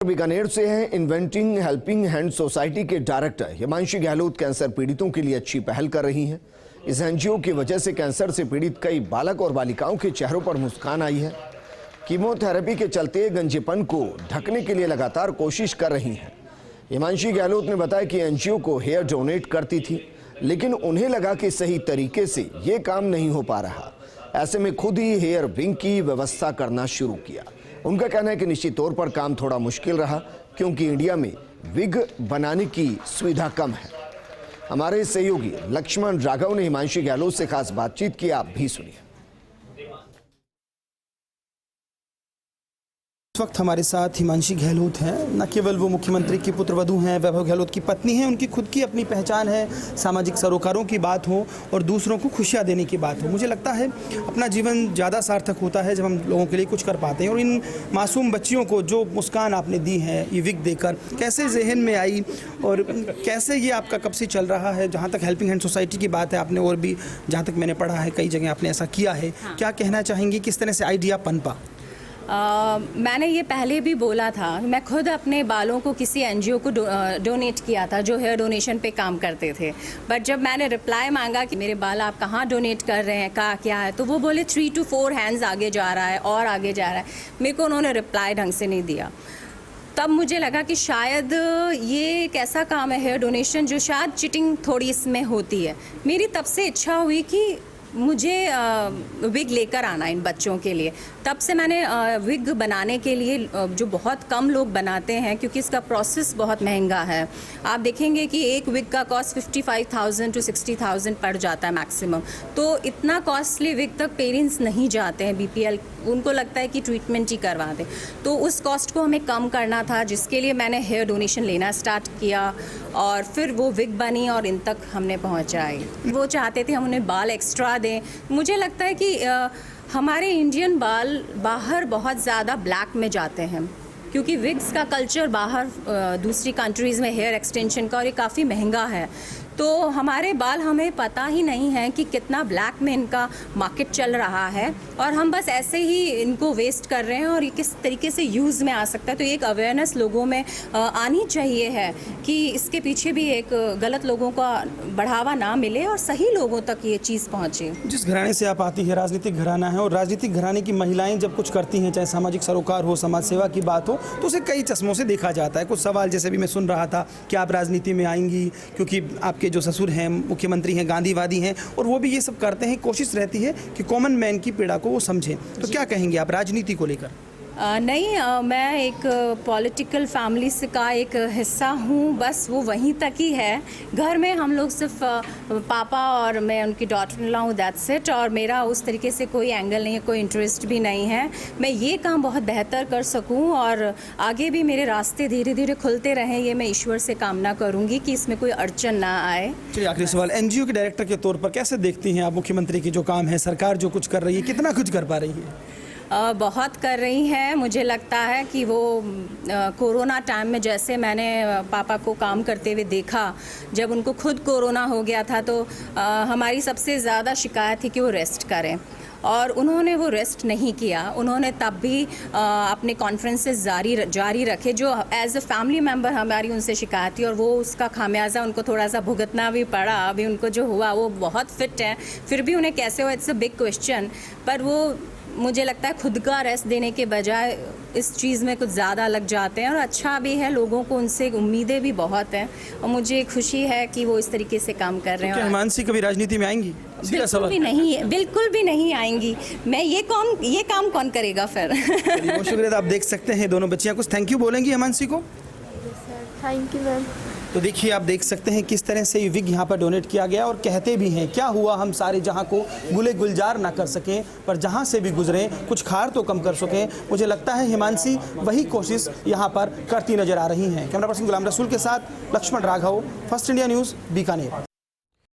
बीकानेर से हैं inventing helping hand society के डायरेक्टर हिमांशी गहलोत। कैंसर पीड़ितों के लिए अच्छी पहल कर रही हैं। इस एनजीओ की वजह से कैंसर से पीड़ित कई बालक और बालिकाओं के चेहरों पर मुस्कान आई है। कीमोथेरेपी के चलते गंजेपन को ढकने के लिए लगातार कोशिश कर रही हैं। हिमांशी गहलोत ने बताया कि एनजीओ को हेयर डोनेट करती थी, लेकिन उन्हें लगा कि सही तरीके से ये काम नहीं हो पा रहा। ऐसे में खुद ही हेयर विंग की व्यवस्था करना शुरू किया। उनका कहना है कि निश्चित तौर पर काम थोड़ा मुश्किल रहा, क्योंकि इंडिया में विग बनाने की सुविधा कम है। हमारे सहयोगी लक्ष्मण राघव ने हिमांशी गहलोत से खास बातचीत की, आप भी सुनिए। इस वक्त हमारे साथ हिमांशी गहलोत हैं। न केवल वो मुख्यमंत्री की पुत्रवधू हैं, वैभव गहलोत की पत्नी हैं, उनकी खुद की अपनी पहचान है। सामाजिक सरोकारों की बात हो और दूसरों को खुशियां देने की बात हो, मुझे लगता है अपना जीवन ज़्यादा सार्थक होता है जब हम लोगों के लिए कुछ कर पाते हैं। और इन मासूम बच्चियों को जो मुस्कान आपने दी है ये विग देकर, कैसे जहन में आई और कैसे ये आपका कब से चल रहा है? जहाँ तक हेल्पिंग हैंड सोसाइटी की बात है, आपने और भी जहाँ तक मैंने पढ़ा है कई जगह आपने ऐसा किया है। क्या कहना चाहेंगी, किस तरह से आइडिया पनपा? मैंने ये पहले भी बोला था, मैं खुद अपने बालों को किसी एनजीओ को डोनेट किया था जो हेयर डोनेशन पे काम करते थे। बट जब मैंने रिप्लाई मांगा कि मेरे बाल आप कहाँ डोनेट कर रहे हैं, क्या है, तो वो बोले 3 to 4 हैंड्स आगे जा रहा है और आगे जा रहा है। मेरे को उन्होंने रिप्लाई ढंग से नहीं दिया। तब मुझे लगा कि शायद ये एक ऐसा काम है हेयर डोनेशन जो शायद चिटिंग थोड़ी इसमें होती है। मेरी तब से इच्छा हुई कि मुझे विग लेकर आना इन बच्चों के लिए। तब से मैंने विग बनाने के लिए, जो बहुत कम लोग बनाते हैं क्योंकि इसका प्रोसेस बहुत महंगा है। आप देखेंगे कि एक विग का कॉस्ट 55,000 to 60,000 पड़ जाता है मैक्सिमम। तो इतना कॉस्टली विग तक पेरेंट्स नहीं जाते हैं बीपीएल, उनको लगता है कि ट्रीटमेंट ही करवा दें। तो उस कॉस्ट को हमें कम करना था, जिसके लिए मैंने हेयर डोनेशन लेना स्टार्ट किया और फिर वो विग बनी और इन तक हमने पहुँचाई। वो चाहते थे हम उन्हें बाल एक्स्ट्रा दें। मुझे लगता है कि हमारे इंडियन बाल बाहर बहुत ज़्यादा ब्लैक में जाते हैं, क्योंकि विग्स का कल्चर बाहर दूसरी कंट्रीज़ में हेयर एक्सटेंशन का, और ये काफ़ी महंगा है। तो हमारे बाल, हमें पता ही नहीं है कि कितना ब्लैक में इनका मार्केट चल रहा है और हम बस ऐसे ही इनको वेस्ट कर रहे हैं और ये किस तरीके से यूज़ में आ सकता है। तो एक अवेयरनेस लोगों में आनी चाहिए है कि इसके पीछे भी एक गलत लोगों का बढ़ावा ना मिले और सही लोगों तक ये चीज़ पहुँचे। जिस घराने से आप आती है, राजनीतिक घराना है, और राजनीतिक घराने की महिलाएं जब कुछ करती हैं, चाहे सामाजिक सरोकार हो, समाज सेवा की बात हो, तो उसे कई चश्मों से देखा जाता है। कुछ सवाल जैसे भी मैं सुन रहा था कि आप राजनीति में आएंगी, क्योंकि आपके जो ससुर हैं मुख्यमंत्री हैं, गांधीवादी हैं, और वो भी ये सब करते हैं। कोशिश रहती है कि कॉमन मैन की पीड़ा को वो समझें। तो क्या कहेंगे आप राजनीति को लेकर? नहीं, मैं एक पॉलिटिकल फैमिली से का एक हिस्सा हूँ, बस वो वहीं तक ही है। घर में हम लोग सिर्फ पापा और मैं उनकी डॉटर इन लॉ हूँ, दैट्स इट। और मेरा उस तरीके से कोई एंगल नहीं है, कोई इंटरेस्ट भी नहीं है। मैं ये काम बहुत बेहतर कर सकूँ और आगे भी मेरे रास्ते धीरे धीरे खुलते रहें, ये मैं ईश्वर से कामना करूँगी कि इसमें कोई अड़चन ना आए। चलिए, आखिरी सवाल, एनजीओ के डायरेक्टर के तौर पर कैसे देखती हैं आप मुख्यमंत्री की जो काम है, सरकार जो कुछ कर रही है, कितना कुछ कर पा रही है? बहुत कर रही हैं। मुझे लगता है कि वो कोरोना टाइम में, जैसे मैंने पापा को काम करते हुए देखा, जब उनको खुद कोरोना हो गया था, तो हमारी सबसे ज़्यादा शिकायत थी कि वो रेस्ट करें, और उन्होंने वो रेस्ट नहीं किया। उन्होंने तब भी अपने कॉन्फ्रेंसेस जारी रखे, जो एज अ फैमिली मेम्बर हमारी उनसे शिकायत थी, और वो उसका खामियाजा उनको थोड़ा सा भुगतना भी पड़ा। अभी उनको जो हुआ, वो बहुत फिट हैं, फिर भी उन्हें कैसे हुआ, इट्स अ बिग क्वेश्चन। पर वो, मुझे लगता है, खुद का रेस्ट देने के बजाय इस चीज़ में कुछ ज़्यादा लग जाते हैं। और अच्छा भी है, लोगों को उनसे उम्मीदें भी बहुत हैं, और मुझे खुशी है कि वो इस तरीके से काम कर रहे हैं। क्या हिमांशी कभी राजनीति में आएंगी? बिल्कुल भी नहीं आएंगी। मैं ये काम कौन करेगा फिर? बहुत शुक्रिया। आप देख सकते हैं दोनों बच्चियाँ कुछ थैंक यू बोलेंगी हिमांशी को? Thank you ma'am. तो देखिए, आप देख सकते हैं किस तरह से ये विग यहाँ पर डोनेट किया गया, और कहते भी हैं, क्या हुआ हम सारे जहाँ को गुले गुलजार ना कर सकें, पर जहाँ से भी गुजरें कुछ खार तो कम कर सकें। मुझे लगता है हिमांशी वही कोशिश यहाँ पर करती नजर आ रही हैं। कैमरा पर्सन गुलाम रसूल के साथ Laxman Raghav, first India news, Bikaner.